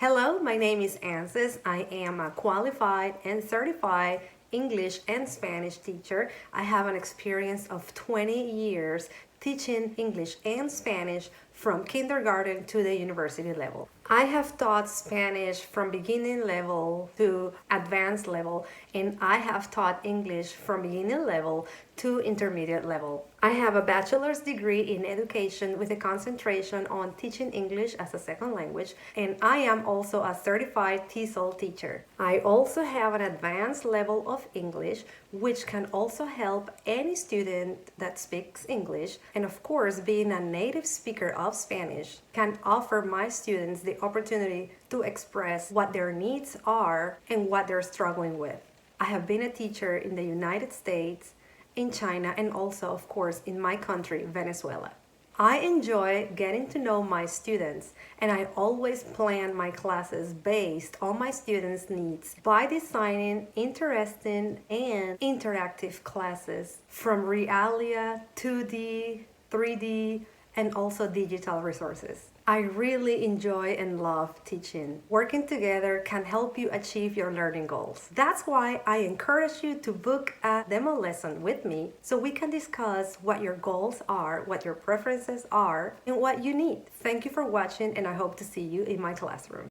Hello, my name is Antces. I am a qualified and certified English and Spanish teacher. I have an experience of 20 years teaching English and Spanish from kindergarten to the university level. I have taught Spanish from beginning level to advanced level, and I have taught English from beginning level to intermediate level. I have a bachelor's degree in education with a concentration on teaching English as a second language, and I am also a certified TESOL teacher. I also have an advanced level of English, which can also help any student that speaks English, and of course, being a native speaker of Spanish can offer my students the opportunity to express what their needs are and what they're struggling with. I have been a teacher in the United States, in China, and also, of course, in my country, Venezuela. I enjoy getting to know my students, and I always plan my classes based on my students' needs by designing interesting and interactive classes from realia, 2D, 3D, and also digital resources. I really enjoy and love teaching. Working together can help you achieve your learning goals. That's why I encourage you to book a demo lesson with me so we can discuss what your goals are, what your preferences are, and what you need. Thank you for watching, and I hope to see you in my classroom.